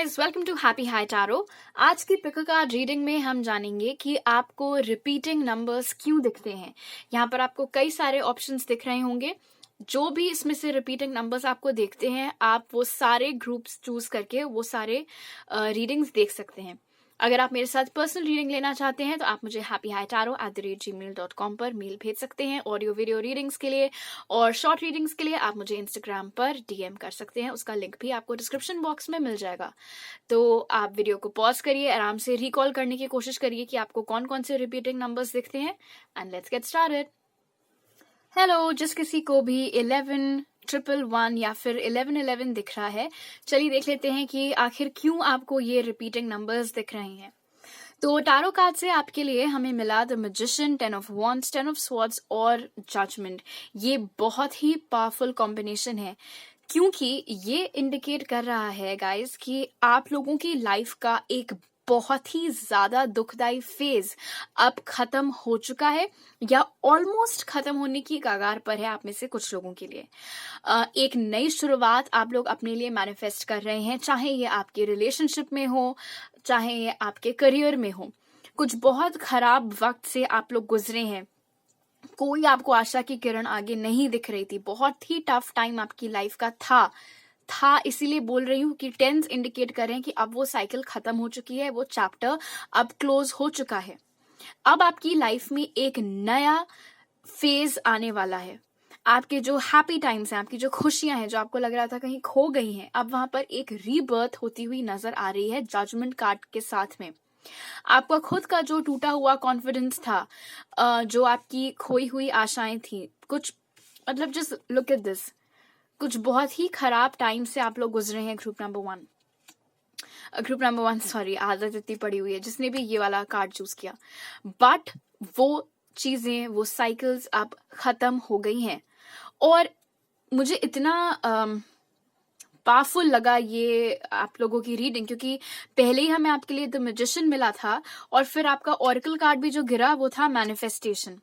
Guys, welcome to happy high tarot. आज की pick card reading में हम जानेंगे कि आपको रिपीटिंग नंबर्स क्यों दिखते हैं। यहाँ पर आपको कई सारे ऑप्शंस दिख रहे होंगे। जो भी इसमें से रिपीटिंग नंबर्स आपको देखते हैं, आप वो सारे ग्रुप्स चूज करके वो सारे रीडिंग्स देख सकते हैं। अगर आप मेरे साथ पर्सनल रीडिंग लेना चाहते हैं तो आप मुझे happyhightaro@gmail.com पर मेल भेज सकते हैं ऑडियो वीडियो रीडिंग्स के लिए, और शॉर्ट रीडिंग्स के लिए आप मुझे इंस्टाग्राम पर डीएम कर सकते हैं। उसका लिंक भी आपको डिस्क्रिप्शन बॉक्स में मिल जाएगा। तो आप वीडियो को पॉज करिए, आराम से रिकॉल करने की कोशिश करिए कि आपको कौन कौन से रिपीटिंग नंबर्स दिखते हैं, and let's get started. Hello, जिस किसी को भी 1111 या फिर 1111 दिख रहा है, चलिए देख लेते हैं कि आखिर क्यों आपको ये रिपीटिंग नंबर्स दिख रहे हैं। तो टैरो कार्ड से आपके लिए हमें मिला the magician, 10 of wands, 10 of swords और जजमेंट। ये बहुत ही पावरफुल कॉम्बिनेशन है, क्योंकि ये इंडिकेट कर रहा है गाइस कि आप लोगों की लाइफ का एक बहुत ही ज्यादा दुखदाई फेज अब खत्म हो चुका है, या ऑलमोस्ट खत्म होने की कगार पर है आप में से कुछ लोगों के लिए। एक नई शुरुआत आप लोग अपने लिए मैनिफेस्ट कर रहे हैं, चाहे ये आपके रिलेशनशिप में हो, चाहे ये आपके करियर में हो। कुछ बहुत खराब वक्त से आप लोग गुजरे हैं, कोई आपको आशा की किरण आगे नहीं दिख रही थी, बहुत ही टफ टाइम आपकी लाइफ का था। इसीलिए बोल रही हूँ कि टेंस इंडिकेट करें कि अब वो साइकिल खत्म हो चुकी है, वो चैप्टर अब क्लोज हो चुका है। अब आपकी लाइफ में एक नया फेज आने वाला है। आपके जो हैप्पी टाइम्स हैं, आपकी जो खुशियां हैं, जो आपको लग रहा था कहीं खो गई हैं, अब वहां पर एक रीबर्थ होती हुई नजर आ रही है जजमेंट कार्ड के साथ में। आपका खुद का जो टूटा हुआ कॉन्फिडेंस था, जो आपकी खोई हुई आशाएं थी, कुछ मतलब जस्ट लुक एट दिस, कुछ बहुत ही खराब टाइम से आप लोग गुजरे हैं। ग्रुप नंबर वन, सॉरी, आदत इतनी पड़ी हुई है जिसने भी ये वाला कार्ड चूज किया, बट वो चीजें, वो साइकिल्स अब खत्म हो गई हैं। और मुझे इतना पावरफुल लगा ये आप लोगों की रीडिंग, क्योंकि पहले ही हमें आपके लिए द मैजिशियन मिला था, और फिर आपका ऑरेकल कार्ड भी जो गिरा वो था मैनिफेस्टेशन।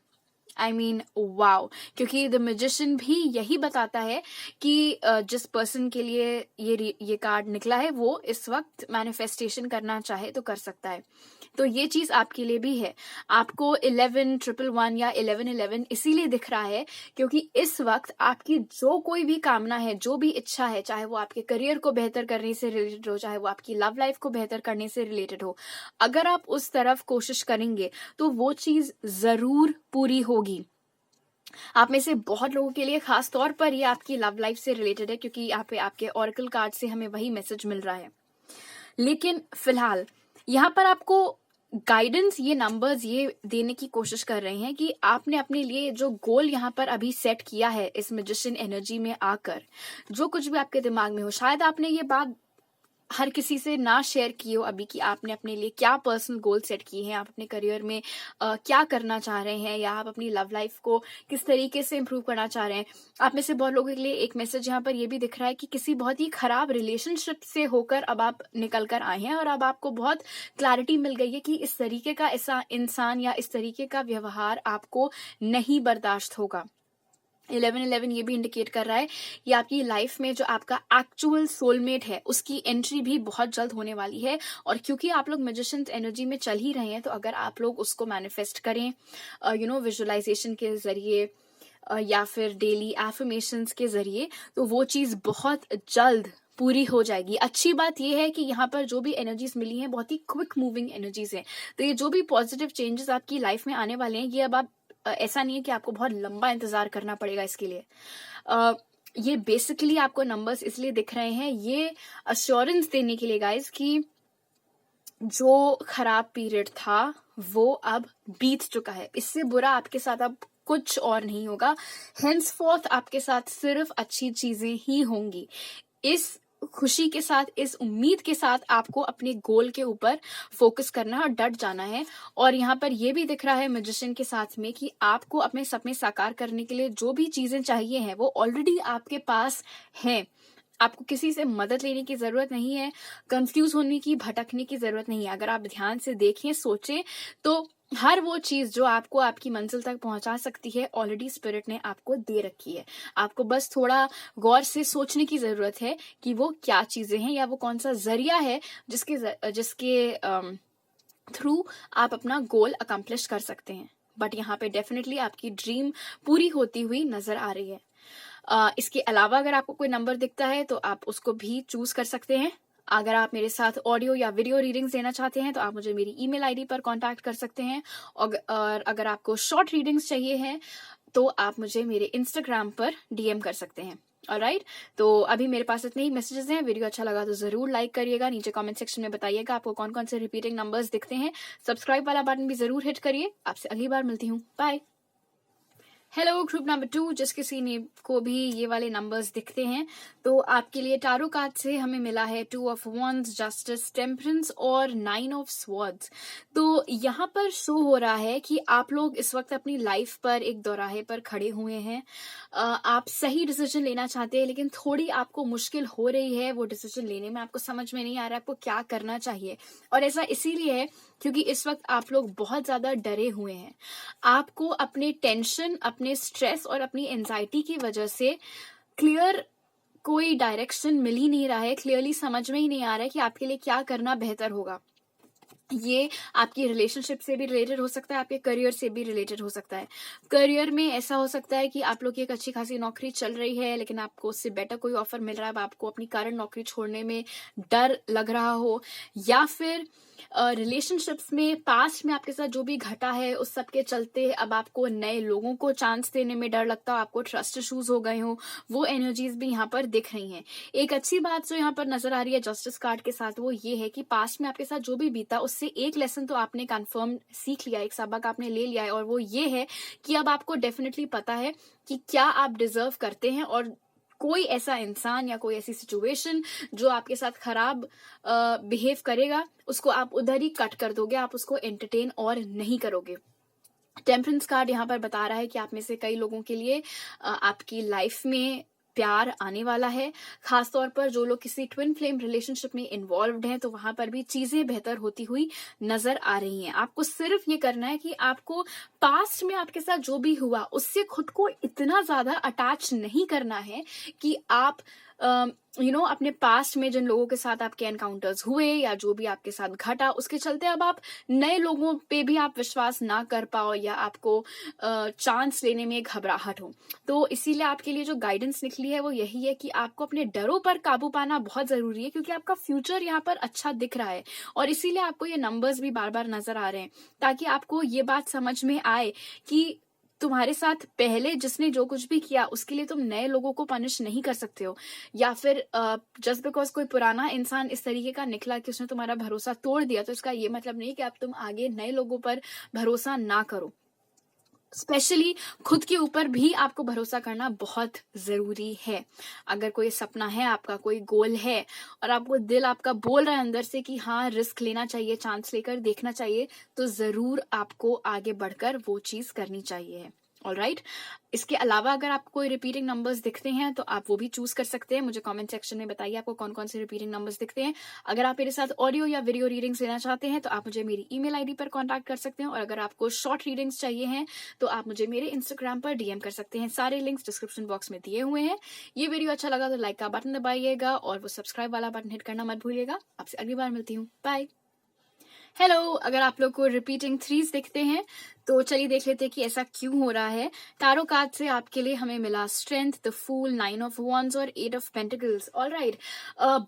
आई मीन वाओ, क्योंकि द मैजिशियन भी यही बताता है कि जिस पर्सन के लिए ये कार्ड निकला है वो इस वक्त मैनिफेस्टेशन करना चाहे तो कर सकता है। तो ये चीज आपके लिए भी है। आपको 1111 या 1111 इसीलिए दिख रहा है क्योंकि इस वक्त आपकी जो कोई भी कामना है, जो भी इच्छा है, चाहे वो आपके करियर को बेहतर करने से रिलेटेड हो, चाहे वो आपकी लव लाइफ को बेहतर करने से रिलेटेड हो, अगर आप उस तरफ कोशिश करेंगे तो वो चीज जरूर पूरी होगी। आप में से बहुत लोगों के लिए खास तौर पर ये आपकी लव लाइफ से रिलेटेड है, क्योंकि यहाँ पे आपके ऑरेकल कार्ड से हमें वही मैसेज मिल रहा है। लेकिन फिलहाल यहाँ पर आपको गाइडेंस, ये नंबर्स ये देने की कोशिश कर रहे हैं कि आपने अपने लिए जो गोल यहाँ पर अभी सेट किया है इस मैजिशियन एनर्जी में आकर, जो कुछ भी आपके दिमाग में हो, शायद आपने ये बात हर किसी से ना शेयर की हो अभी कि आपने अपने लिए क्या पर्सनल गोल सेट किए हैं, आप अपने करियर में क्या करना चाह रहे हैं, या आप अपनी लव लाइफ को किस तरीके से इम्प्रूव करना चाह रहे हैं। आप में से बहुत लोगों के लिए एक मैसेज यहाँ पर ये भी दिख रहा है कि किसी बहुत ही खराब रिलेशनशिप से होकर अब आप निकल कर आए हैं, और अब आपको बहुत क्लैरिटी मिल गई है कि इस तरीके का ऐसा इंसान या इस तरीके का व्यवहार आपको नहीं बर्दाश्त होगा। 1111 ये भी इंडिकेट कर रहा है कि आपकी लाइफ में जो आपका एक्चुअल सोलमेट है उसकी एंट्री भी बहुत जल्द होने वाली है। और क्योंकि आप लोग मैजिशियंस एनर्जी में चल ही रहे हैं, तो अगर आप लोग उसको मैनिफेस्ट करें विजुअलाइजेशन के जरिए या फिर डेली एफर्मेशंस के जरिए, तो वो चीज बहुत जल्द पूरी हो जाएगी। अच्छी बात यह है कि यहाँ पर जो भी एनर्जीज मिली हैं बहुत ही क्विक मूविंग एनर्जीज हैं, तो ये जो भी पॉजिटिव चेंजेस आपकी लाइफ में आने वाले हैं, ये अब आप ऐसा नहीं है कि आपको बहुत लंबा इंतजार करना पड़ेगा इसके लिए। ये बेसिकली आपको नंबर्स इसलिए दिख रहे हैं, ये अश्योरेंस देने के लिए गाइस कि जो खराब पीरियड था वो अब बीत चुका है, इससे बुरा आपके साथ अब कुछ और नहीं होगा। हेंसफोर्थ आपके साथ सिर्फ अच्छी चीजें ही होंगी। इस खुशी के साथ, इस उम्मीद के साथ आपको अपने गोल के ऊपर फोकस करना है और डट जाना है। और यहाँ पर ये भी दिख रहा है मैजिशियन के साथ में कि आपको अपने सपने साकार करने के लिए जो भी चीजें चाहिए हैं वो ऑलरेडी आपके पास हैं। आपको किसी से मदद लेने की जरूरत नहीं है, कंफ्यूज होने की, भटकने की जरूरत नहीं है। अगर आप ध्यान से देखें, सोचें, तो हर वो चीज जो आपको आपकी मंजिल तक पहुंचा सकती है ऑलरेडी स्पिरिट ने आपको दे रखी है। आपको बस थोड़ा गौर से सोचने की जरूरत है कि वो क्या चीजें हैं या वो कौन सा जरिया है जिसके जिसके थ्रू आप अपना गोल अकम्प्लिश कर सकते हैं। बट यहाँ पे डेफिनेटली आपकी ड्रीम पूरी होती हुई नजर आ रही है। इसके अलावा अगर आपको कोई नंबर दिखता है तो आप उसको भी चूज कर सकते हैं। अगर आप मेरे साथ ऑडियो या वीडियो रीडिंग्स देना चाहते हैं तो आप मुझे मेरी ईमेल आईडी पर कांटेक्ट कर सकते हैं। और अगर आपको शॉर्ट रीडिंग्स चाहिए हैं तो आप मुझे मेरे इंस्टाग्राम पर डीएम कर सकते हैं। ऑलराइट, तो अभी मेरे पास इतने ही मैसेजेस हैं। वीडियो अच्छा लगा तो जरूर लाइक करिएगा, नीचे कमेंट सेक्शन में बताइएगा आपको कौन कौन से रिपीटिंग नंबर्स दिखते हैं। सब्सक्राइब वाला बटन भी जरूर हिट करिए। आपसे अगली बार मिलती हूँ, बाय। हेलो ग्रुप नंबर 2, जिस किसी ने को भी ये वाले नंबर्स दिखते हैं तो आपके लिए टारो कार्ड से हमें मिला है 2 ऑफ वॉन्ड्स, जस्टिस, टेम्परेंस और 9 ऑफ स्वॉर्ड्स। तो यहाँ पर शो हो रहा है कि आप लोग इस वक्त अपनी लाइफ पर एक दौराहे पर खड़े हुए हैं। आप सही डिसीजन लेना चाहते हैं लेकिन थोड़ी आपको मुश्किल हो रही है वो डिसीजन लेने में। आपको समझ में नहीं आ रहा है आपको क्या करना चाहिए, और ऐसा इसीलिए है क्योंकि इस वक्त आप लोग बहुत ज्यादा डरे हुए हैं। आपको अपने टेंशन, अपने स्ट्रेस और अपनी एंजाइटी की वजह से क्लियर कोई डायरेक्शन मिल ही नहीं रहा है। क्लियरली समझ में ही नहीं आ रहा है कि आपके लिए क्या करना बेहतर होगा। ये आपकी रिलेशनशिप से भी रिलेटेड हो सकता है, आपके करियर से भी रिलेटेड हो सकता है। करियर में ऐसा हो सकता है कि आप लोग की एक अच्छी खासी नौकरी चल रही है लेकिन आपको उससे बेटर कोई ऑफर मिल रहा है, अब आपको अपनी करंट नौकरी छोड़ने में डर लग रहा हो। या फिर रिलेशनशिप्स में पास्ट में आपके साथ जो भी घटा है उस सब के चलते अब आपको नए लोगों को चांस देने में डर लगता हो, आपको ट्रस्ट इश्यूज हो गए हो, वो एनर्जीज भी यहाँ पर दिख रही हैं। एक अच्छी बात जो यहाँ पर नजर आ रही है जस्टिस कार्ड के साथ वो ये है कि पास्ट में आपके साथ जो भी बीता उससे एक लेसन तो आपने कंफर्म सीख लिया, एक सबक आपने ले लिया है, और वो ये है कि अब आपको डेफिनेटली पता है कि क्या आप डिजर्व करते हैं, और कोई ऐसा इंसान या कोई ऐसी सिचुएशन जो आपके साथ खराब बिहेव करेगा उसको आप उधर ही कट कर दोगे, आप उसको एंटरटेन और नहीं करोगे। टेम्परेंस कार्ड यहाँ पर बता रहा है कि आप में से कई लोगों के लिए आपकी लाइफ में प्यार आने वाला है। खासतौर पर जो लोग किसी ट्विन फ्लेम रिलेशनशिप में इन्वॉल्व्ड हैं तो वहां पर भी चीजें बेहतर होती हुई नजर आ रही हैं। आपको सिर्फ ये करना है कि आपको पास्ट में आपके साथ जो भी हुआ उससे खुद को इतना ज्यादा अटैच नहीं करना है कि आप अपने पास्ट में जिन लोगों के साथ आपके एनकाउंटर्स हुए या जो भी आपके साथ घटा उसके चलते अब आप नए लोगों पे भी आप विश्वास ना कर पाओ या आपको चांस लेने में घबराहट हो। तो इसीलिए आपके लिए जो गाइडेंस निकली है वो यही है कि आपको अपने डरों पर काबू पाना बहुत जरूरी है, क्योंकि आपका फ्यूचर यहाँ पर अच्छा दिख रहा है और इसीलिए आपको ये नंबर्स भी बार बार नजर आ रहे हैं ताकि आपको ये बात समझ में आए कि तुम्हारे साथ पहले जिसने जो कुछ भी किया उसके लिए तुम नए लोगों को पनिश नहीं कर सकते हो, या फिर जस्ट बिकॉज कोई पुराना इंसान इस तरीके का निकला कि उसने तुम्हारा भरोसा तोड़ दिया तो इसका ये मतलब नहीं कि अब तुम आगे नए लोगों पर भरोसा ना करो। स्पेशली खुद के ऊपर भी आपको भरोसा करना बहुत जरूरी है। अगर कोई सपना है आपका, कोई गोल है और आपको दिल आपका बोल रहा है अंदर से कि हाँ रिस्क लेना चाहिए, चांस लेकर देखना चाहिए, तो जरूर आपको आगे बढ़कर वो चीज करनी चाहिए। ऑलराइट, इसके अलावा अगर आपको कोई रिपीटिंग नंबर्स दिखते हैं तो आप वो भी चूज कर सकते हैं। मुझे कमेंट सेक्शन में बताइए आपको कौन कौन से रिपीटिंग नंबर्स दिखते हैं। अगर आप मेरे साथ ऑडियो या वीडियो रीडिंग्स लेना चाहते हैं तो आप मुझे मेरी ईमेल आईडी पर कांटेक्ट कर सकते हैं, और अगर आपको शॉर्ट रीडिंग्स चाहिए हैं तो आप मुझे मेरे इंस्टाग्राम पर डीएम कर सकते हैं। सारे लिंक्स डिस्क्रिप्शन बॉक्स में दिए हुए हैं। ये वीडियो अच्छा लगा तो लाइक का बटन दबाइएगा और वो सब्सक्राइब वाला बटन हिट करना मत भूलिएगा। आपसे अगली बार मिलती हूँ, बाय। हेलो, अगर आप लोग को रिपीटिंग थ्रीज दिखते हैं तो चलिए देख लेते हैं कि ऐसा क्यों हो रहा है। टारो कार्ड से आपके लिए हमें मिला strength, the fool, 9 of wands और 8 ऑफ पेंटिकल्स। ऑलराइट,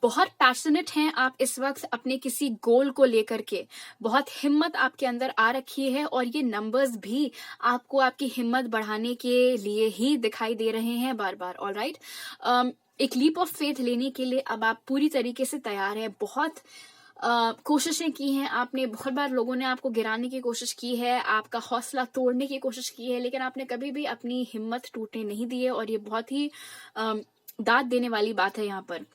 बहुत पैशनेट हैं आप इस वक्त अपने किसी गोल को लेकर के, बहुत हिम्मत आपके अंदर आ रखी है और ये नंबर्स भी आपको आपकी हिम्मत बढ़ाने के लिए ही दिखाई दे रहे हैं बार बार। ऑलराइट, एक लीप ऑफ फेथ लेने के लिए अब आप पूरी तरीके से तैयार है। बहुत कोशिशें की हैं आपने, बहुत बार लोगों ने आपको गिराने की कोशिश की है, आपका हौसला तोड़ने की कोशिश की है, लेकिन आपने कभी भी अपनी हिम्मत टूटने नहीं दी है और ये बहुत ही दाद देने वाली बात है यहाँ पर।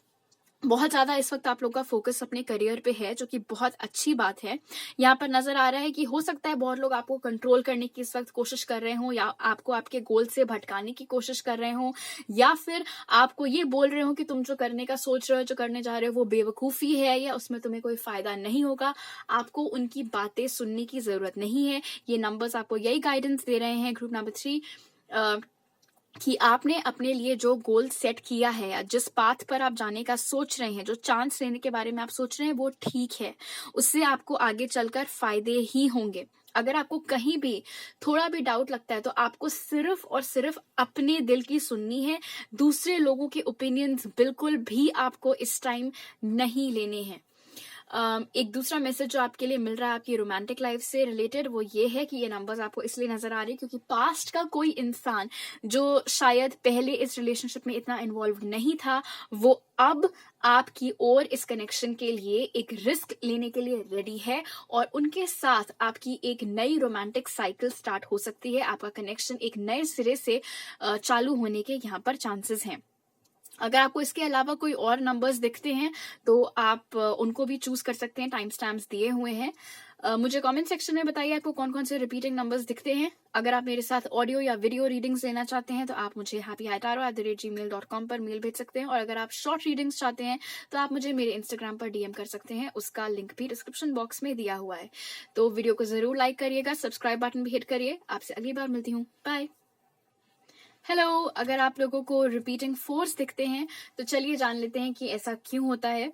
बहुत ज्यादा इस वक्त आप लोग का फोकस अपने करियर पे है, जो कि बहुत अच्छी बात है। यहाँ पर नजर आ रहा है कि हो सकता है बहुत लोग आपको कंट्रोल करने की इस वक्त कोशिश कर रहे हो, या आपको आपके गोल से भटकाने की कोशिश कर रहे हो, या फिर आपको ये बोल रहे हो कि तुम जो करने का सोच रहे हो, जो करने जा रहे हो, वो बेवकूफी है या उसमें तुम्हें कोई फायदा नहीं होगा। आपको उनकी बातें सुनने की जरूरत नहीं है। ये नंबर्स आपको यही गाइडेंस दे रहे हैं, ग्रुप नंबर 3, कि आपने अपने लिए जो गोल सेट किया है या जिस पाथ पर आप जाने का सोच रहे हैं, जो चांस लेने के बारे में आप सोच रहे हैं, वो ठीक है। उससे आपको आगे चलकर फायदे ही होंगे। अगर आपको कहीं भी थोड़ा भी डाउट लगता है तो आपको सिर्फ और सिर्फ अपने दिल की सुननी है। दूसरे लोगों के ओपिनियंस बिल्कुल भी आपको इस टाइम नहीं लेने हैं। एक दूसरा मैसेज जो आपके लिए मिल रहा है आपकी रोमांटिक लाइफ से रिलेटेड, वो ये है कि ये नंबर्स आपको इसलिए नजर आ रहे हैं क्योंकि पास्ट का कोई इंसान जो शायद पहले इस रिलेशनशिप में इतना इन्वॉल्व नहीं था, वो अब आपकी ओर इस कनेक्शन के लिए एक रिस्क लेने के लिए रेडी है, और उनके साथ आपकी एक नई रोमांटिक साइकिल स्टार्ट हो सकती है। आपका कनेक्शन एक नए सिरे से चालू होने के यहाँ पर चांसेस हैं। अगर आपको इसके अलावा कोई और नंबर्स दिखते हैं तो आप उनको भी चूज कर सकते हैं, टाइम स्टैम्प्स दिए हुए हैं। मुझे कमेंट सेक्शन में बताइए आपको कौन कौन से रिपीटिंग नंबर्स दिखते हैं। अगर आप मेरे साथ ऑडियो या वीडियो रीडिंग्स लेना चाहते हैं तो आप मुझे happyhitaro@gmail.com पर मेल भेज सकते हैं, और अगर आप शॉर्ट रीडिंग्स चाहते हैं तो आप मुझे मेरे इंस्टाग्राम पर डीएम कर सकते हैं, उसका लिंक भी डिस्क्रिप्शन बॉक्स में दिया हुआ है। तो वीडियो को जरूर लाइक करिएगा, सब्सक्राइब बटन भी हिट करिए। आपसे अगली बार मिलती हूँ, बाय। हेलो, अगर आप लोगों को रिपीटिंग फोर्स दिखते हैं तो चलिए जान लेते हैं कि ऐसा क्यों होता है।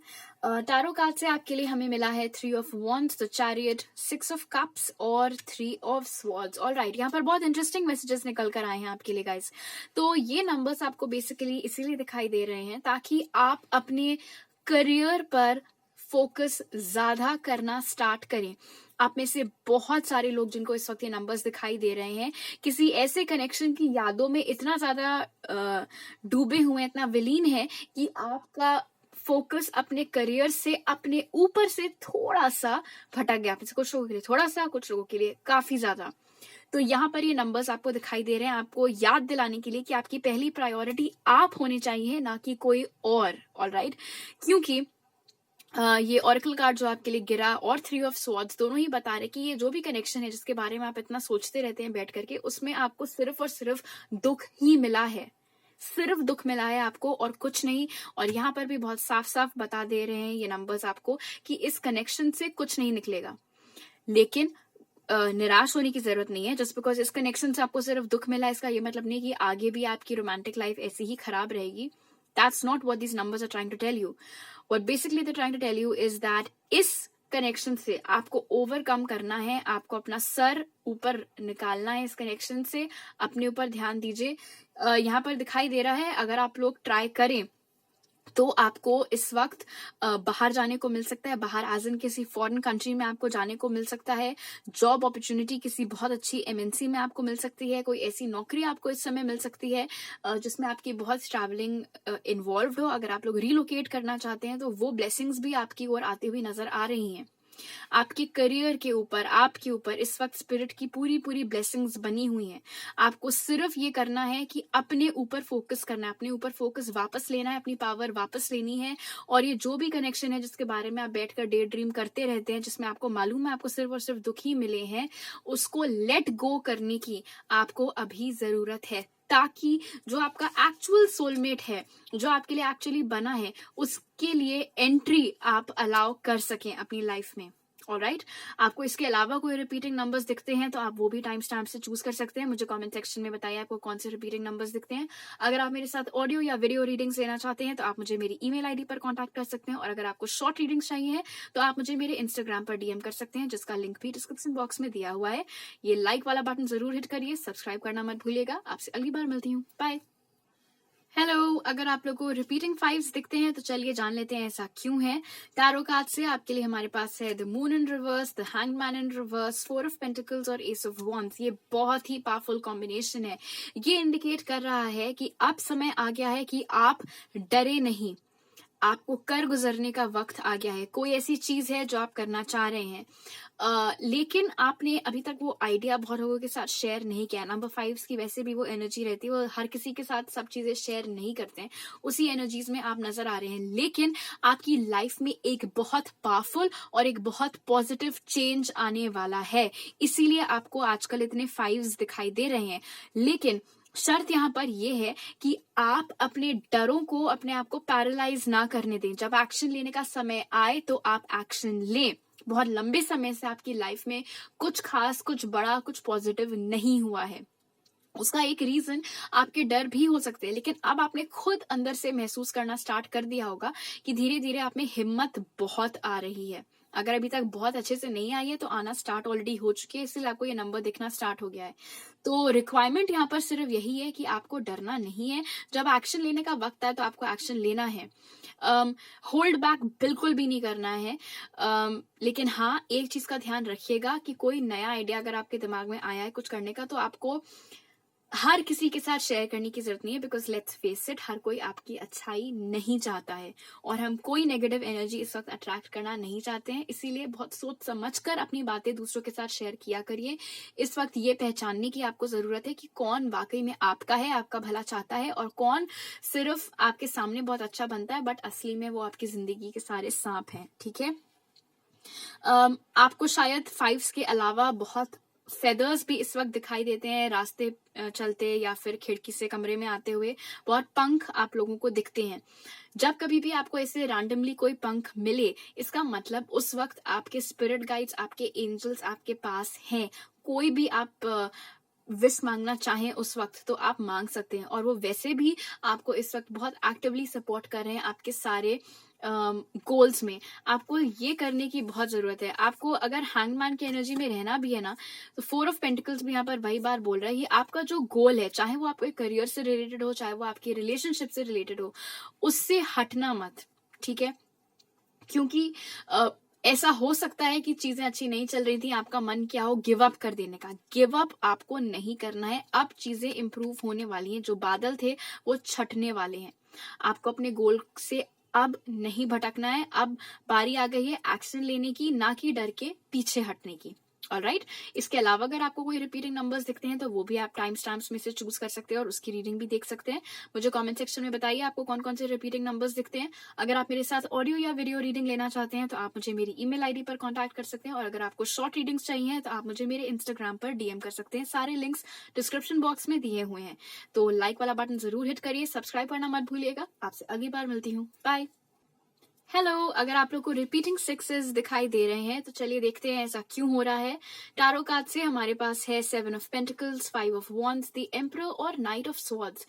टैरो कार्ड से आपके लिए हमें मिला है 3 of wands, the chariot, 6 of cups और 3 ऑफ स्वॉर्ड्स। ऑलराइट, यहाँ पर बहुत इंटरेस्टिंग मैसेजेस निकल कर आए हैं आपके लिए गाइस। तो ये नंबर्स आपको बेसिकली इसीलिए दिखाई दे रहे हैं ताकि आप अपने करियर पर फोकस ज्यादा करना स्टार्ट करें। आप में से बहुत सारे लोग जिनको इस वक्त ये नंबर्स दिखाई दे रहे हैं, किसी ऐसे कनेक्शन की यादों में इतना ज्यादा डूबे हुए हैं, इतना विलीन है कि आपका फोकस अपने करियर से, अपने ऊपर से थोड़ा सा भटक गया। कुछ लोगों के लिए थोड़ा सा, कुछ लोगों के लिए काफी ज्यादा। तो यहाँ पर ये नंबर्स आपको दिखाई दे रहे हैं आपको याद दिलाने के लिए कि आपकी पहली प्रायोरिटी आप होनी चाहिए, ना कि कोई और। ऑलराइट, क्योंकि ये ऑरेकल कार्ड जो आपके लिए गिरा और 3 ऑफ स्वॉर्ड्स दोनों ही बता रहे कि ये जो भी कनेक्शन है जिसके बारे में आप इतना सोचते रहते हैं बैठ करके, उसमें आपको सिर्फ और सिर्फ दुख ही मिला है। सिर्फ दुख मिला है आपको और कुछ नहीं। और यहाँ पर भी बहुत साफ साफ बता दे रहे हैं ये नंबर्स आपको कि इस कनेक्शन से कुछ नहीं निकलेगा। लेकिन निराश होने की जरूरत नहीं है। जस्ट बिकॉज इस कनेक्शन से आपको सिर्फ दुख मिला, इसका ये मतलब नहीं कि आगे भी आपकी रोमांटिक लाइफ ऐसी ही खराब रहेगी। That's not what these numbers are trying to tell you. What basically they're trying to tell you is that इस कनेक्शन से आपको ओवरकम करना है, आपको अपना सर ऊपर निकालना है इस कनेक्शन से। अपने ऊपर ध्यान दीजिए। यहाँ पर दिखाई दे रहा है अगर आप लोग ट्राई करें तो आपको इस वक्त बाहर जाने को मिल सकता है। बाहर एज इन किसी फॉरेन कंट्री में आपको जाने को मिल सकता है। जॉब अपॉर्चुनिटी किसी बहुत अच्छी एमएनसी में आपको मिल सकती है। कोई ऐसी नौकरी आपको इस समय मिल सकती है जिसमें आपकी बहुत ट्रैवलिंग इन्वॉल्व हो। अगर आप लोग रिलोकेट करना चाहते हैं तो वो ब्लेसिंग्स भी आपकी ओर आती हुई नजर आ रही हैं। आपके करियर के ऊपर, आपके ऊपर इस वक्त स्पिरिट की पूरी पूरी ब्लेसिंग्स बनी हुई हैं। आपको सिर्फ ये करना है कि अपने ऊपर फोकस करना है, अपने ऊपर फोकस वापस लेना है, अपनी पावर वापस लेनी है। और ये जो भी कनेक्शन है जिसके बारे में आप बैठकर डे ड्रीम करते रहते हैं, जिसमें आपको मालूम है आपको सिर्फ और सिर्फ दुख ही मिले हैं, उसको लेट गो करने की आपको अभी जरूरत है, ताकि जो आपका एक्चुअल सोलमेट है, जो आपके लिए एक्चुअली बना है, उसके लिए एंट्री आप अलाउ कर सकें अपनी लाइफ में। ऑलराइट, आपको इसके अलावा कोई रिपीटिंग नंबर्स दिखते हैं तो आप वो भी टाइम स्टैम्प से चूज कर सकते हैं। मुझे कमेंट सेक्शन में बताइए आपको कौन से रिपीटिंग नंबर्स दिखते हैं। अगर आप मेरे साथ ऑडियो या वीडियो रीडिंग्स लेना चाहते हैं तो आप मुझे मेरी ईमेल आईडी पर कांटेक्ट कर सकते हैं, और अगर आपको शॉर्ट रीडिंग्स चाहिए तो आप मुझे मेरे इंस्टाग्राम पर डीएम कर सकते हैं, जिसका लिंक भी डिस्क्रिप्शन बॉक्स में दिया हुआ है। ये लाइक वाला बटन जरूर हिट करिए, सब्सक्राइब करना मत भूलिएगा। आपसे अगली बार मिलती हूँ, बाय। हेलो, अगर आप लोगों को रिपीटिंग फाइव्स दिखते हैं तो चलिए जान लेते हैं ऐसा क्यों है। टैरो कार्ड से आपके लिए हमारे पास है the moon in reverse, the hangman in reverse, 4 of pentacles और एस ऑफ वॉन्ड्स। ये बहुत ही पावरफुल कॉम्बिनेशन है। ये इंडिकेट कर रहा है कि अब समय आ गया है कि आप डरे नहीं, आपको कर गुजरने का वक्त आ गया है। कोई ऐसी चीज है जो आप करना चाह रहे हैं, लेकिन आपने अभी तक वो आइडिया बहुत लोगों के साथ शेयर नहीं किया। नंबर 5 की वैसे भी वो एनर्जी रहती है, वो हर किसी के साथ सब चीजें शेयर नहीं करते हैं, उसी एनर्जीज में आप नजर आ रहे हैं। लेकिन आपकी लाइफ में एक बहुत पावरफुल और एक बहुत पॉजिटिव चेंज आने वाला है, इसीलिए आपको आजकल इतने 5s दिखाई दे रहे हैं। लेकिन शर्त यहाँ पर यह है कि आप अपने डरों को, अपने आप को पैरालाइज ना करने दें। जब एक्शन लेने का समय आए तो आप एक्शन लें। बहुत लंबे समय से आपकी लाइफ में कुछ खास, कुछ बड़ा, कुछ पॉजिटिव नहीं हुआ है। उसका एक रीजन आपके डर भी हो सकते हैं, लेकिन अब आपने खुद अंदर से महसूस करना स्टार्ट कर दिया होगा कि धीरे धीरे आप में हिम्मत बहुत आ रही है। अगर अभी तक बहुत अच्छे से नहीं आई है तो आना स्टार्ट ऑलरेडी हो चुकी है, इसलिए आपको ये नंबर दिखना स्टार्ट हो गया है। तो रिक्वायरमेंट यहाँ पर सिर्फ यही है कि आपको डरना नहीं है। जब एक्शन लेने का वक्त आए तो आपको एक्शन लेना है, होल्ड बैक बिल्कुल भी नहीं करना है। लेकिन हाँ, एक चीज का ध्यान रखिएगा कि कोई नया आइडिया अगर आपके दिमाग में आया है कुछ करने का, तो आपको हर किसी के साथ शेयर करने की जरूरत नहीं है। बिकॉज लेट्स फेस इट, हर कोई आपकी अच्छाई नहीं चाहता है और हम कोई नेगेटिव एनर्जी इस वक्त अट्रैक्ट करना नहीं चाहते हैं। इसीलिए बहुत सोच समझकर अपनी बातें दूसरों के साथ शेयर किया करिए। इस वक्त ये पहचानने की आपको जरूरत है कि कौन वाकई में आपका है, आपका भला चाहता है, और कौन सिर्फ आपके सामने बहुत अच्छा बनता है बट असली में वो आपकी जिंदगी के सारे सांप हैं। ठीक है, आपको शायद 5s के अलावा बहुत फेदर्स भी इस वक्त दिखाई देते हैं, रास्ते चलते या फिर खिड़की से कमरे में आते हुए बहुत पंख आप लोगों को दिखते हैं। जब कभी भी आपको ऐसे रैंडमली कोई पंख मिले, इसका मतलब उस वक्त आपके स्पिरिट गाइड्स, आपके एंजल्स आपके पास हैं। कोई भी आप विश मांगना चाहें उस वक्त तो आप मांग सकते हैं, और वो वैसे भी आपको इस वक्त बहुत एक्टिवली सपोर्ट कर रहे हैं आपके सारे गोल्स में। आपको ये करने की बहुत जरूरत है। आपको अगर हैंगमैन की एनर्जी में रहना भी है ना, तो 4 ऑफ पेंटिकल्स भी यहाँ पर वही बार बोल रहा है। ये आपका जो गोल है, चाहे वो आपके करियर से रिलेटेड हो, चाहे वो आपके रिलेशनशिप से रिलेटेड हो, उससे हटना मत। ठीक है, क्योंकि ऐसा हो सकता है कि चीजें अच्छी नहीं चल रही थी, आपका मन क्या हो गिव अप कर देने का। गिव अप आपको नहीं करना है। अब चीजें इंप्रूव होने वाली हैं, जो बादल थे वो छटने वाले हैं। आपको अपने गोल से अब नहीं भटकना है। अब बारी आ गई है एक्शन लेने की, ना कि डर के पीछे हटने की। ऑलराइट, इसके अलावा अगर आपको कोई रिपीटिंग नंबर्स दिखते हैं तो वो भी आप टाइम स्टैम्प्स में से चूज कर सकते हैं और उसकी रीडिंग भी देख सकते हैं। मुझे कमेंट सेक्शन में बताइए आपको कौन कौन से रिपीटिंग नंबर्स दिखते हैं। अगर आप मेरे साथ ऑडियो या वीडियो रीडिंग लेना चाहते हैं तो आप मुझे मेरी ईमेल आईडी पर कॉन्टैक्ट कर सकते हैं, और अगर आपको शॉर्ट रीडिंग्स चाहिए तो आप मुझे मेरे इंस्टाग्राम पर डीएम कर सकते हैं। सारे लिंक्स डिस्क्रिप्शन बॉक्स में दिए हुए हैं। तो लाइक वाला बटन जरूर हिट करिए, सब्सक्राइब करना मत भूलिएगा। आपसे अगली बार मिलती हूँ, बाय। हेलो, अगर आप लोग को रिपीटिंग 6s दिखाई दे रहे हैं तो चलिए देखते हैं ऐसा क्यों हो रहा है। टारो कार्ड से हमारे पास है 7 of pentacles, 5 of wands, the emperor और नाइट ऑफ स्वॉर्ड्स।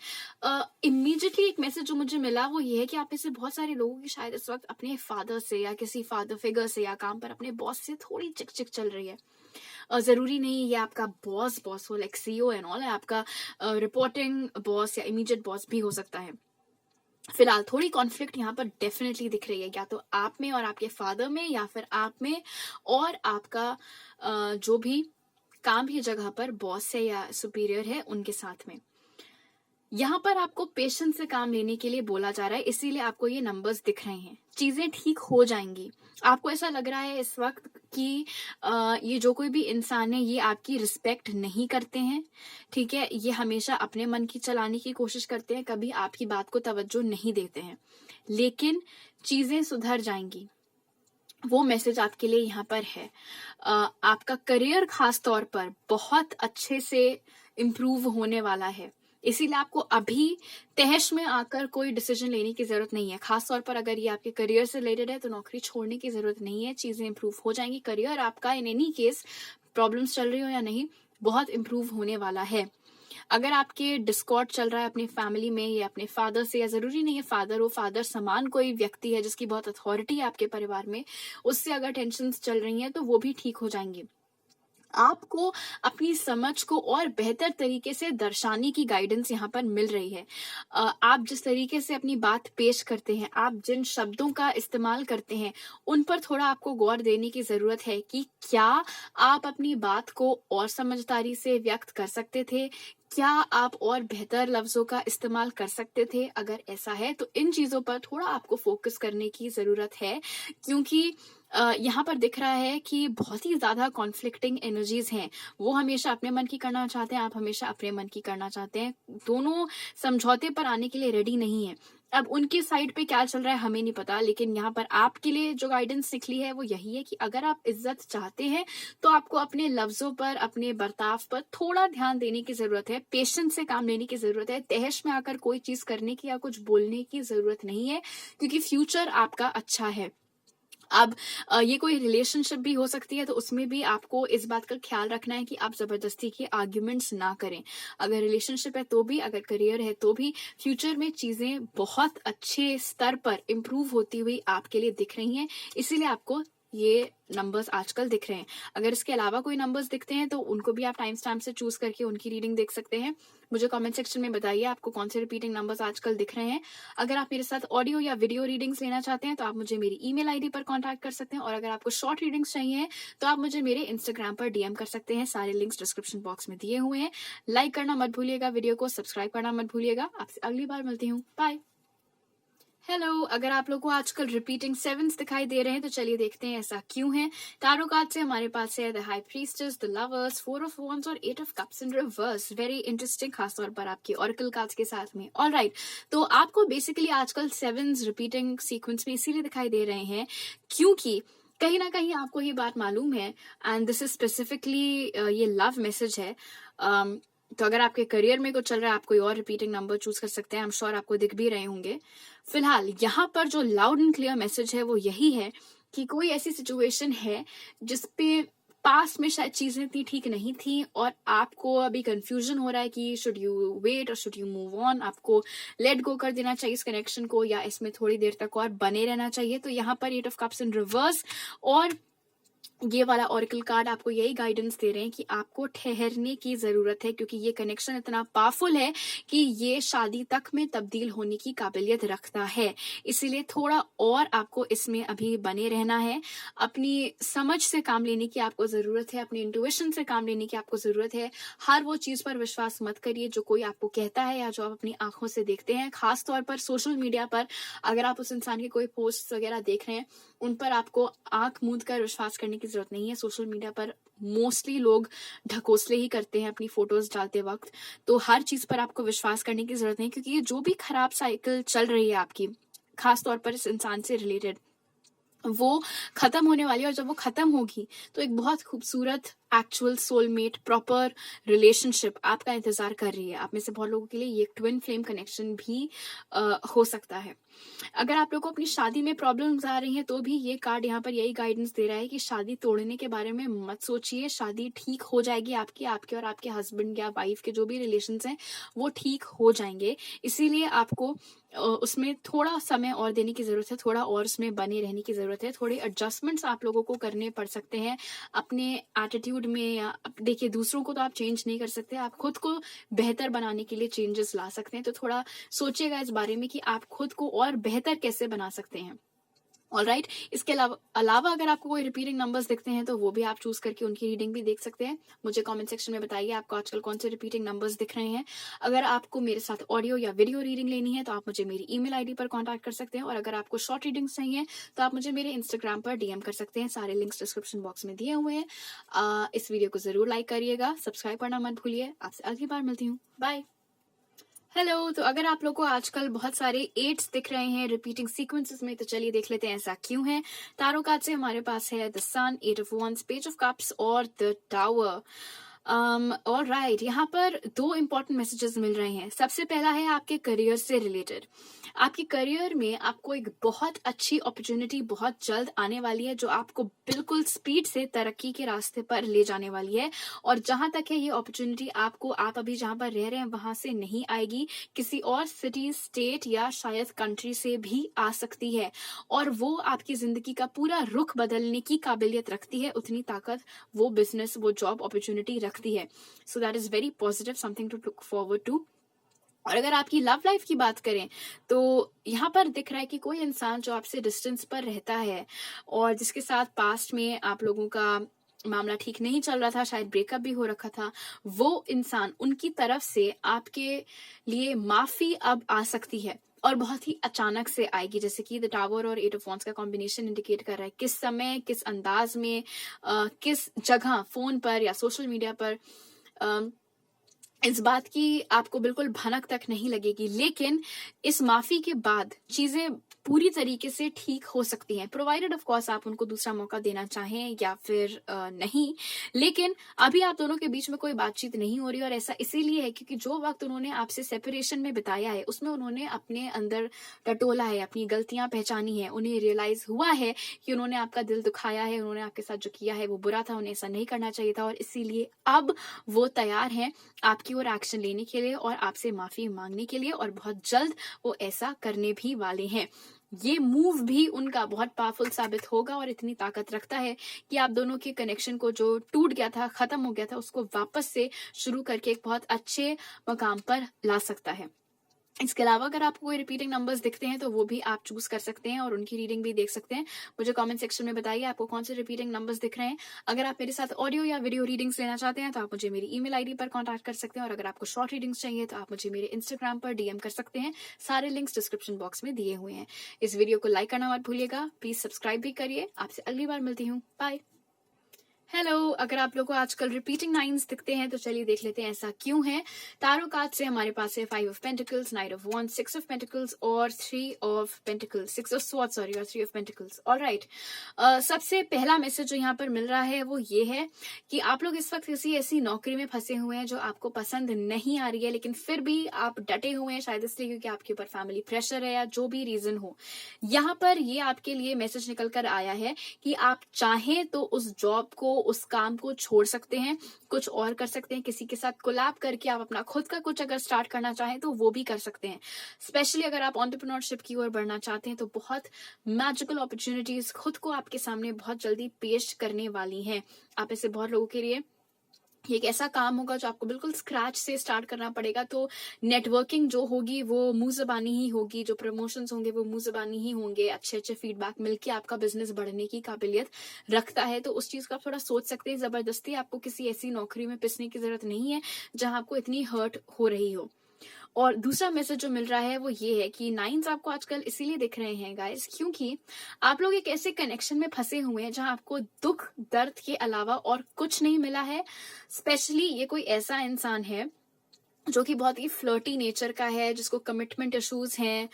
इमीडिएटली एक मैसेज जो मुझे मिला वो ये है कि आप में से बहुत सारे लोगों की शायद इस वक्त अपने फादर से या किसी फादर फिगर से या काम पर अपने बॉस से थोड़ी चिक चल रही है। जरूरी नहीं ये आपका बॉस हो, लाइक सीईओ एंड ऑल, है आपका रिपोर्टिंग बॉस या इमीडिएट बॉस भी हो सकता है। फिलहाल थोड़ी कॉन्फ्लिक्ट यहाँ पर डेफिनेटली दिख रही है, या तो आप में और आपके फादर में, या फिर आप में और आपका जो भी काम की जगह पर बॉस है या सुपीरियर है उनके साथ में। यहाँ पर आपको पेशेंस से काम लेने के लिए बोला जा रहा है, इसीलिए आपको ये नंबर्स दिख रहे हैं। चीजें ठीक हो जाएंगी। आपको ऐसा लग रहा है इस वक्त कि ये जो कोई भी इंसान है ये आपकी रिस्पेक्ट नहीं करते हैं। ठीक है, ये हमेशा अपने मन की चलाने की कोशिश करते हैं, कभी आपकी बात को तवज्जो नहीं देते हैं। लेकिन चीजें सुधर जाएंगी, वो मैसेज आपके लिए यहाँ पर है। आपका करियर खास तौर पर बहुत अच्छे से इम्प्रूव होने वाला है, इसीलिए आपको अभी तहश में आकर कोई डिसीजन लेने की जरूरत नहीं है। खास तौर पर अगर ये आपके करियर से रिलेटेड है तो नौकरी छोड़ने की जरूरत नहीं है। चीजें इंप्रूव हो जाएंगी। करियर आपका इन एनी केस, प्रॉब्लम्स चल रही हो या नहीं, बहुत इंप्रूव होने वाला है। अगर आपके डिस्कॉर्ड चल रहा है अपने फैमिली में या अपने फादर से, या जरूरी नहीं है फादर हो, फादर समान कोई व्यक्ति है जिसकी बहुत अथॉरिटी है आपके परिवार में, उससे अगर टेंशन्स चल रही हैं तो वो भी ठीक हो जाएंगी। आपको अपनी समझ को और बेहतर तरीके से दर्शाने की गाइडेंस यहाँ पर मिल रही है। आप जिस तरीके से अपनी बात पेश करते हैं, आप जिन शब्दों का इस्तेमाल करते हैं, उन पर थोड़ा आपको गौर देने की जरूरत है कि क्या आप अपनी बात को और समझदारी से व्यक्त कर सकते थे, क्या आप और बेहतर लफ्जों का इस्तेमाल कर सकते थे? अगर ऐसा है तो इन चीजों पर थोड़ा आपको फोकस करने की जरूरत है, क्योंकि यहाँ पर दिख रहा है कि बहुत ही ज्यादा कॉन्फ्लिक्टिंग एनर्जीज हैं। वो हमेशा अपने मन की करना चाहते हैं, आप हमेशा अपने मन की करना चाहते हैं। दोनों समझौते पर आने के लिए रेडी नहीं है। अब उनकी साइड पे क्या चल रहा है हमें नहीं पता, लेकिन यहाँ पर आपके लिए जो गाइडेंस निकली है वो यही है कि अगर आप इज्जत चाहते हैं तो आपको अपने लफ्जों पर, अपने बर्ताव पर थोड़ा ध्यान देने की जरूरत है, पेशेंस से काम लेने की जरूरत है। तहश में आकर कोई चीज करने की या कुछ बोलने की जरूरत नहीं है, क्योंकि फ्यूचर आपका अच्छा है। अब ये कोई रिलेशनशिप भी हो सकती है, तो उसमें भी आपको इस बात का ख्याल रखना है कि आप जबरदस्ती के आर्ग्यूमेंट्स ना करें। अगर रिलेशनशिप है तो भी, अगर करियर है तो भी, फ्यूचर में चीजें बहुत अच्छे स्तर पर इम्प्रूव होती हुई आपके लिए दिख रही हैं। इसीलिए आपको ये नंबर्स आजकल दिख रहे हैं। अगर इसके अलावा कोई नंबर्स दिखते हैं तो उनको भी आप टाइम स्टैम्प से चूज करके उनकी रीडिंग देख सकते हैं। मुझे कमेंट सेक्शन में बताइए आपको कौन से रिपीटिंग नंबर्स आजकल दिख रहे हैं। अगर आप मेरे साथ ऑडियो या वीडियो रीडिंग्स लेना चाहते हैं तो आप मुझे मेरी ईमेल आईडी पर कांटेक्ट कर सकते हैं, और अगर आपको शॉर्ट रीडिंग्स चाहिए तो आप मुझे मेरे इंस्टाग्राम पर डीएम कर सकते हैं। सारे लिंक्स डिस्क्रिप्शन बॉक्स में दिए हुए हैं। लाइक करना मत भूलिएगा, वीडियो को सब्सक्राइब करना मत भूलिएगा। आपसे अगली बार मिलती हूँ, बाय। हेलो, अगर आप लोगों को आजकल रिपीटिंग सेवंस दिखाई दे रहे हैं तो चलिए देखते हैं ऐसा क्यों है। टैरो कार्ड से हमारे पास है the high priestess, the lovers, 4 of Wands और 8 of Cups in reverse. Very interesting, खासतौर पर आपकी ऑरेकल कार्ड्स के साथ में। ऑलराइट, तो आपको बेसिकली आजकल सेवंस रिपीटिंग सीक्वेंस में इसीलिए दिखाई दे रहे हैं क्योंकि कहीं ना कहीं आपको ये बात मालूम है, एंड दिस इज स्पेसिफिकली ये लव मैसेज है। तो अगर आपके करियर में कुछ चल रहा है, आप कोई और रिपीटिंग नंबर चूज कर सकते हैं। आई एम श्योर आपको दिख भी रहे होंगे। फिलहाल यहाँ पर जो लाउड एंड क्लियर मैसेज है वो यही है कि कोई ऐसी सिचुएशन है जिसपे पास्ट में शायद चीजें इतनी ठीक नहीं थी और आपको अभी कंफ्यूजन हो रहा है कि शुड यू वेट और शुड यू मूव ऑन। आपको लेट गो कर देना चाहिए इस कनेक्शन को, या इसमें थोड़ी देर तक और बने रहना चाहिए। तो यहाँ पर 8 ऑफ Cups इन रिवर्स और ये वाला ऑरेकल कार्ड आपको यही गाइडेंस दे रहे हैं कि आपको ठहरने की जरूरत है, क्योंकि ये कनेक्शन इतना पावरफुल है कि ये शादी तक में तब्दील होने की काबिलियत रखता है। इसीलिए थोड़ा और आपको इसमें अभी बने रहना है। अपनी समझ से काम लेने की आपको जरूरत है, अपनी इंट्यूशन से काम लेने की आपको जरूरत है। हर वो चीज पर विश्वास मत करिए जो कोई आपको कहता है या जो आप अपनी आंखों से देखते हैं। खास तौर पर सोशल मीडिया पर अगर आप उस इंसान के कोई पोस्ट वगैरह देख रहे हैं, उन पर आपको आंख मूंद कर विश्वास करने की जरूरत नहीं है। सोशल मीडिया पर मोस्टली लोग ढकोसले ही करते हैं अपनी फोटोज डालते वक्त, तो हर चीज पर आपको विश्वास करने की जरूरत नहीं, क्योंकि ये जो भी खराब साइकिल चल रही है आपकी, खासतौर पर इस इंसान से रिलेटेड, वो खत्म होने वाली है। और जब वो खत्म होगी तो एक बहुत खूबसूरत एक्चुअल सोलमेट प्रॉपर रिलेशनशिप आपका इंतजार कर रही है। आप में से बहुत लोगों के लिए ये ट्विन फ्लेम कनेक्शन भी हो सकता है। अगर आप लोग को अपनी शादी में प्रॉब्लम्स आ रही हैं तो भी ये कार्ड यहाँ पर यही गाइडेंस दे रहा है कि शादी तोड़ने के बारे में मत सोचिए। शादी ठीक हो जाएगी आपकी, आपके और आपके हस्बैंड या वाइफ के जो भी रिलेशंस हैं वो ठीक हो जाएंगे। इसीलिए आपको उसमें थोड़ा समय और देने की जरूरत है, थोड़ा और उसमें बने रहने की जरूरत है। थोड़े एडजस्टमेंट्स आप लोगों को करने पड़ सकते हैं अपने एटीट्यूड में, या देखिए दूसरों को तो आप चेंज नहीं कर सकते, आप खुद को बेहतर बनाने के लिए चेंजेस ला सकते हैं। तो थोड़ा सोचिएगा इस बारे में कि आप खुद को और बेहतर कैसे बना सकते हैं। ऑलराइट, इसके अलावा अगर आपको कोई रिपीटिंग नंबर्स दिखते हैं तो वो भी आप चूज करके उनकी रीडिंग भी देख सकते हैं। मुझे कमेंट सेक्शन में बताइए आपको आजकल कौन से रिपीटिंग नंबर्स दिख रहे हैं। अगर आपको मेरे साथ ऑडियो या वीडियो रीडिंग लेनी है तो आप मुझे मेरी ईमेल आईडी पर कांटेक्ट कर सकते हैं, और अगर आपको शॉर्ट रीडिंग्स चाहिए तो आप मुझे मेरे इंस्टाग्राम पर डीएम कर सकते हैं। सारे लिंक्स डिस्क्रिप्शन बॉक्स में दिए हुए हैं। इस वीडियो को जरूर लाइक करिएगा, सब्सक्राइब करना मत भूलिए। आपसे अगली बार मिलती हूँ, बाय। हेलो, तो अगर आप लोगों को आजकल बहुत सारे 8s दिख रहे हैं रिपीटिंग सीक्वेंसेस में तो चलिए देख लेते हैं ऐसा क्यों है। टैरो कार्ड से हमारे पास है the sun, 8 of Wands, page of cups और द टावर। ऑलराइट, यहाँ पर 2 इंपॉर्टेंट मैसेजेस मिल रहे हैं। सबसे पहला है आपके करियर से रिलेटेड। आपके करियर में आपको एक बहुत अच्छी अपॉर्चुनिटी बहुत जल्द आने वाली है जो आपको बिल्कुल स्पीड से तरक्की के रास्ते पर ले जाने वाली है। और जहां तक है ये अपॉर्चुनिटी आपको, आप अभी जहां पर रह रहे हैं वहां से नहीं आएगी, किसी और सिटी, स्टेट या शायद कंट्री से भी आ सकती है, और वो आपकी जिंदगी का पूरा रुख बदलने की काबिलियत रखती है। उतनी ताकत वो बिजनेस, वो जॉब अपॉर्चुनिटी रखती है। So that is very positive, something to look forward to. और अगर आपकी लव लाइफ की बात करें तो यहाँ पर दिख रहा है कि कोई इंसान जो आपसे डिस्टेंस पर रहता है और जिसके साथ पास्ट में आप लोगों का मामला ठीक नहीं चल रहा था, शायद ब्रेकअप भी हो रखा था, वो इंसान, उनकी तरफ से आपके लिए माफी अब आ सकती है और बहुत ही अचानक से आएगी। जैसे कि द टावर और 8 ऑफ वॉन्ड्स का कॉम्बिनेशन इंडिकेट कर रहा है किस समय, किस अंदाज में, किस जगह, फोन पर या सोशल मीडिया पर, इस बात की आपको बिल्कुल भनक तक नहीं लगेगी। लेकिन इस माफी के बाद चीजें पूरी तरीके से ठीक हो सकती हैं, प्रोवाइडेड ऑफ कोर्स आप उनको दूसरा मौका देना चाहें या फिर नहीं। लेकिन अभी आप दोनों के बीच में कोई बातचीत नहीं हो रही, और ऐसा इसीलिए है क्योंकि जो वक्त उन्होंने आपसे सेपरेशन में बिताया है उसमें उन्होंने अपने अंदर टटोला है, अपनी गलतियां पहचानी है, उन्हें रियलाइज हुआ है कि उन्होंने आपका दिल दुखाया है, उन्होंने आपके साथ जो किया है वो बुरा था, उन्हें ऐसा नहीं करना चाहिए था, और इसीलिए अब वो तैयार हैं आपकी ओर एक्शन लेने के लिए और आपसे माफी मांगने के लिए, और बहुत जल्द वो ऐसा करने भी वाले हैं। ये मूव भी उनका बहुत पावरफुल साबित होगा और इतनी ताकत रखता है कि आप दोनों के कनेक्शन को जो टूट गया था, खत्म हो गया था, उसको वापस से शुरू करके एक बहुत अच्छे मकाम पर ला सकता है। इसके अलावा अगर आपको कोई रिपीटिंग नंबर्स दिखते हैं तो वो भी आप चूज कर सकते हैं और उनकी रीडिंग भी देख सकते हैं। मुझे कमेंट सेक्शन में बताइए आपको कौन से रिपीटिंग नंबर्स दिख रहे हैं। अगर आप मेरे साथ ऑडियो या वीडियो रीडिंग्स लेना चाहते हैं तो आप मुझे मेरी ईमेल आईडी पर कांटेक्ट कर सकते हैं, और अगर आपको शॉर्ट रीडिंग्स चाहिए तो आप मुझे मेरे इंस्टाग्राम पर डीएम कर सकते हैं। सारे लिंक्स डिस्क्रिप्शन बॉक्स में दिए हुए हैं। इस वीडियो को लाइक करना मत भूलिएगा, प्लीज सब्सक्राइब भी करिए। आपसे अगली बार मिलती हूँ, बाय। हेलो, अगर आप लोगों को आजकल रिपीटिंग नाइन्स दिखते हैं तो चलिए देख लेते हैं ऐसा क्यों है। तारो कार्ड से हमारे पास है 5 of pentacles, 9 of wands, 6 of pentacles और 3 of pentacles, 6 of swords sorry, और 3 ऑफ पेंटिकल्स। ऑलराइट, सबसे पहला मैसेज जो यहाँ पर मिल रहा है वो ये है कि आप लोग इस वक्त किसी ऐसी नौकरी में फंसे हुए हैं जो आपको पसंद नहीं आ रही है, लेकिन फिर भी आप डटे हुए हैं, शायद इसलिए क्योंकि आपके ऊपर फैमिली प्रेशर है या जो भी रीजन हो। यहाँ पर ये आपके लिए मैसेज निकल कर आया है कि आप चाहें तो उस जॉब को, उस काम को छोड़ सकते हैं, कुछ और कर सकते हैं, किसी के साथ कोलैब करके आप अपना खुद का कुछ अगर स्टार्ट करना चाहें तो वो भी कर सकते हैं। स्पेशली अगर आप एंटरप्रेन्योरशिप की ओर बढ़ना चाहते हैं तो बहुत मैजिकल अपॉर्चुनिटीज खुद को आपके सामने बहुत जल्दी पेश करने वाली हैं। आप ऐसे बहुत लोगों के लिए ये एक ऐसा काम होगा जो आपको बिल्कुल स्क्रैच से स्टार्ट करना पड़ेगा, तो नेटवर्किंग जो होगी वो मुंह जबानी ही होगी, जो प्रमोशंस होंगे वो मुंह जबानी ही होंगे, अच्छे अच्छे फीडबैक मिलके आपका बिजनेस बढ़ने की काबिलियत रखता है। तो उस चीज का आप थोड़ा सोच सकते हैं। जबरदस्ती आपको किसी ऐसी नौकरी में पिसने की जरूरत नहीं है जहां आपको इतनी हर्ट हो रही हो। और दूसरा मैसेज जो मिल रहा है वो ये है कि नाइन्स आपको आजकल इसीलिए दिख रहे हैं गाइस क्योंकि आप लोग एक ऐसे कनेक्शन में फंसे हुए हैं जहां आपको दुख दर्द के अलावा और कुछ नहीं मिला है। स्पेशली ये कोई ऐसा इंसान है जो कि बहुत ही फ्लर्टी नेचर का है, जिसको कमिटमेंट इश्यूज हैं,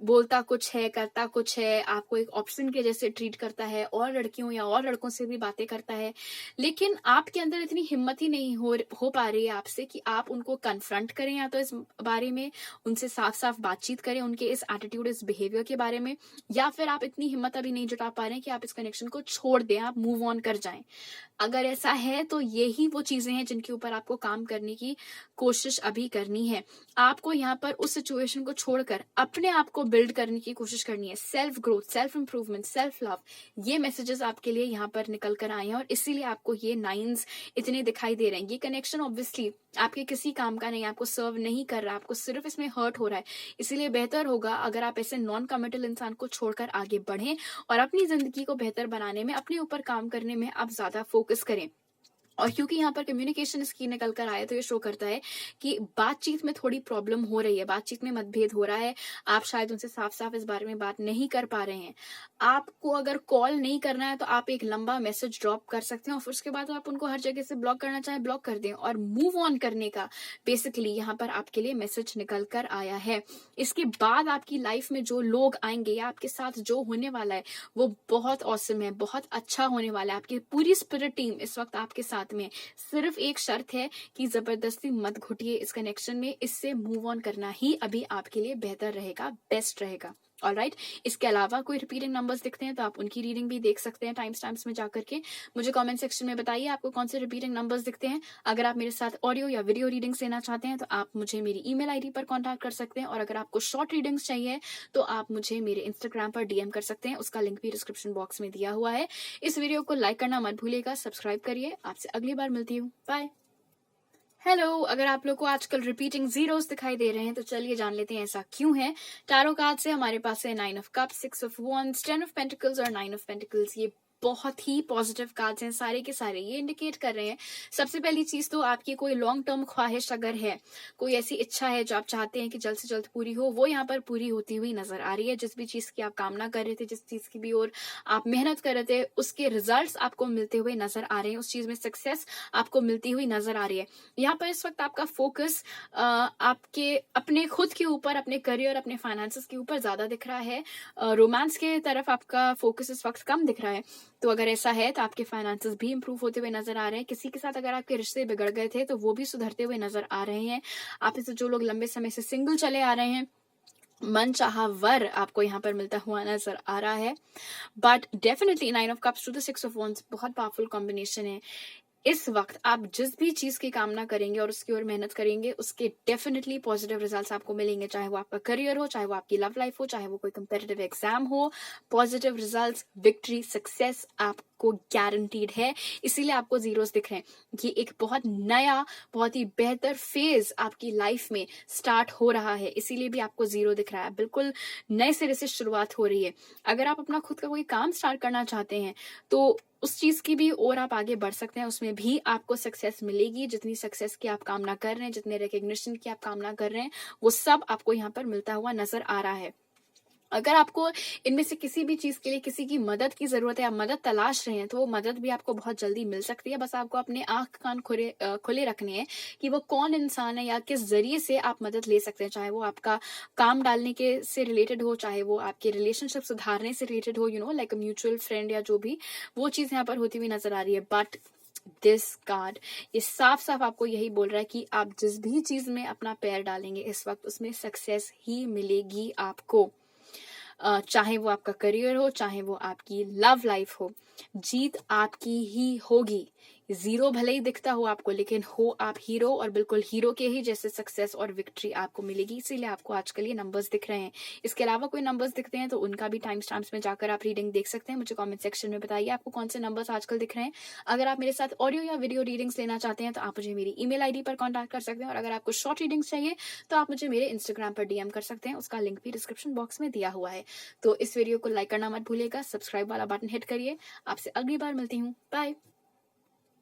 बोलता कुछ है करता कुछ है, आपको एक ऑप्शन के जैसे ट्रीट करता है, और लड़कियों या और लड़कों से भी बातें करता है, लेकिन आपके अंदर इतनी हिम्मत ही नहीं हो पा रही है आपसे कि आप उनको कन्फ्रंट करें या तो इस बारे में उनसे साफ साफ बातचीत करें, उनके इस एटीट्यूड, इस बिहेवियर के बारे में, या फिर आप इतनी हिम्मत अभी नहीं जुटा पा रहे हैं कि आप इस कनेक्शन को छोड़ दें, आप मूव ऑन कर जाएं। अगर ऐसा है तो यही वो चीजें हैं जिनके ऊपर आपको काम करने की कोशिश अभी करनी है। आपको यहाँ पर उस सिचुएशन को छोड़कर अपने आप को बिल्ड करने की कोशिश करनी है। Self growth, self improvement, self love, ये मैसेजेस आपके लिए यहाँ पर निकल कर आए हैं और इसीलिए आपको ये नाइन्स इतने दिखाई दे रहे हैं। ये कनेक्शन ऑब्वियसली आपके किसी काम का नहीं, आपको सर्व नहीं कर रहा, आपको सिर्फ इसमें हर्ट हो रहा है। इसीलिए बेहतर होगा अगर आप ऐसे नॉन कमिटल इंसान को छोड़कर आगे बढ़ें और अपनी जिंदगी को बेहतर बनाने में, अपने ऊपर काम करने में आप ज्यादा फोकस करें। और क्योंकि यहाँ पर कम्युनिकेशन स्किल निकल कर आया तो ये शो करता है कि बातचीत में थोड़ी प्रॉब्लम हो रही है, बातचीत में मतभेद हो रहा है, आप शायद उनसे साफ साफ इस बारे में बात नहीं कर पा रहे हैं। आपको अगर कॉल नहीं करना है तो आप एक लंबा मैसेज ड्रॉप कर सकते हैं और फिर उसके बाद आप उनको हर जगह से ब्लॉक करना चाहें ब्लॉक कर दें और मूव ऑन करने का बेसिकली यहाँ पर आपके लिए मैसेज निकल कर आया है। इसके बाद आपकी लाइफ में जो लोग आएंगे या आपके साथ जो होने वाला है वो बहुत ऑसम है, बहुत अच्छा होने वाला है। आपकी पूरी स्पिरिट टीम इस वक्त आपके साथ में, सिर्फ एक शर्त है कि जबरदस्ती मत घुटिए इस कनेक्शन में, इससे मूव ऑन करना ही अभी आपके लिए बेहतर रहेगा, बेस्ट रहेगा। ऑलराइट, इसके अलावा कोई रिपीटिंग नंबर्स दिखते हैं तो आप उनकी रीडिंग भी देख सकते हैं टाइम स्टैम्प्स में जाकर के। मुझे कमेंट सेक्शन में बताइए आपको कौन से रिपीटिंग नंबर्स दिखते हैं। अगर आप मेरे साथ ऑडियो या वीडियो रीडिंग्स लेना चाहते हैं तो आप मुझे मेरी ईमेल आईडी पर कांटेक्ट कर सकते हैं, और अगर आपको शॉर्ट रीडिंग्स चाहिए तो आप मुझे मेरे इंस्टाग्राम पर डीएम कर सकते हैं, उसका लिंक भी डिस्क्रिप्शन बॉक्स में दिया हुआ है। इस वीडियो को लाइक करना मत भूलिएगा, सब्सक्राइब करिए। आपसे अगली बार मिलती हूँ, बाय। हेलो, अगर आप लोग को आजकल रिपीटिंग जीरोस दिखाई दे रहे हैं तो चलिए जान लेते हैं ऐसा क्यों है। टैरो कार्ड से हमारे पास है 9 of cups, 6 of wands, 10 of pentacles और 9 ऑफ पेंटिकल्स। ये बहुत ही पॉजिटिव कार्ड्स हैं, सारे के सारे ये इंडिकेट कर रहे हैं। सबसे पहली चीज तो आपकी कोई लॉन्ग टर्म ख्वाहिश अगर है, कोई ऐसी इच्छा है जो आप चाहते हैं कि जल्द से जल्द पूरी हो, वो यहाँ पर पूरी होती हुई नजर आ रही है। जिस भी चीज की आप कामना कर रहे थे, जिस चीज की भी और आप मेहनत कर रहे थे, उसके रिजल्ट्स आपको मिलते हुए नजर आ रहे हैं, उस चीज में सक्सेस आपको मिलती हुई नजर आ रही है। यहाँ पर इस वक्त आपका फोकस आपके अपने खुद के ऊपर, अपने करियर, अपने फाइनेंसेस के ऊपर ज्यादा दिख रहा है। रोमांस के तरफ आपका फोकस इस वक्त कम दिख रहा है। तो अगर ऐसा है तो आपके फाइनेंसेस भी इंप्रूव होते हुए नजर आ रहे हैं। किसी के साथ अगर आपके रिश्ते बिगड़ गए थे तो वो भी सुधरते हुए नजर आ रहे हैं। आप इसे जो लोग लंबे समय से सिंगल चले आ रहे हैं, मन चाहा वर आपको यहाँ पर मिलता हुआ नजर आ रहा है। But definitely 9 of cups to the 6 of wands बहुत पावरफुल कॉम्बिनेशन है। इस वक्त आप जिस भी चीज की कामना करेंगे और उसकी ओर मेहनत करेंगे, उसके डेफिनेटली पॉजिटिव रिजल्ट्स आपको मिलेंगे। चाहे वो आपका करियर हो, चाहे वो आपकी लव लाइफ हो, चाहे वो कोई कंपेटिटिव एग्जाम हो, पॉजिटिव रिजल्ट्स, विक्ट्री, सक्सेस आपको गारंटीड है। इसीलिए आपको जीरोस दिख रहे हैं। ये एक बहुत नया, बहुत ही बेहतर फेज आपकी लाइफ में स्टार्ट हो रहा है, इसीलिए भी आपको जीरो दिख रहा है। बिल्कुल नए सिरे से शुरुआत हो रही है। अगर आप अपना खुद का कोई काम स्टार्ट करना चाहते हैं तो उस चीज की भी और आप आगे बढ़ सकते हैं, उसमें भी आपको सक्सेस मिलेगी। जितनी सक्सेस की आप कामना कर रहे हैं, जितने रिकग्निशन की आप कामना कर रहे हैं, वो सब आपको यहाँ पर मिलता हुआ नजर आ रहा है। अगर आपको इनमें से किसी भी चीज के लिए किसी की मदद की जरूरत है, आप मदद तलाश रहे हैं, तो वो मदद भी आपको बहुत जल्दी मिल सकती है। बस आपको अपने आंख कान खुले रखने हैं कि वो कौन इंसान है या किस जरिए से आप मदद ले सकते हैं। चाहे वो आपका काम डालने के से रिलेटेड हो, चाहे वो आपके रिलेशनशिप सुधारने से रिलेटेड हो, लाइक म्यूचुअल फ्रेंड या जो भी, वो चीज यहाँ पर होती हुई नजर आ रही है। बट दिस कार्ड ये साफ साफ आपको यही बोल रहा है कि आप जिस भी चीज में अपना पैर डालेंगे इस वक्त, उसमें सक्सेस ही मिलेगी आपको। चाहे वो आपका करियर हो, चाहे वो आपकी लव लाइफ हो, जीत आपकी ही होगी। जीरो भले ही दिखता हो आपको, लेकिन हो आप हीरो, और बिल्कुल हीरो के ही जैसे सक्सेस और विक्ट्री आपको मिलेगी। इसीलिए आपको आजकल ये नंबर्स दिख रहे हैं। इसके अलावा कोई नंबर्स दिखते हैं तो उनका भी टाइम स्टैम्प्स में जाकर आप रीडिंग देख सकते हैं। मुझे कमेंट सेक्शन में बताइए आपको कौन से नंबर्स आजकल दिख रहे हैं। अगर आप मेरे साथ ऑडियो या वीडियो रीडिंग्स लेना चाहते हैं तो आप मुझे मेरी ईमेल आईडी पर कॉन्टैक्ट कर सकते हैं, और अगर आपको शॉर्ट रीडिंग्स चाहिए तो आप मुझे मेरे इंस्टाग्राम पर डीएम कर सकते हैं। उसका लिंक भी डिस्क्रिप्शन बॉक्स में दिया हुआ है। तो इस वीडियो को लाइक करना मत भूलिएगा, सब्सक्राइब वाला बटन हिट करिए। आपसे अगली बार मिलती हूँ, बाय।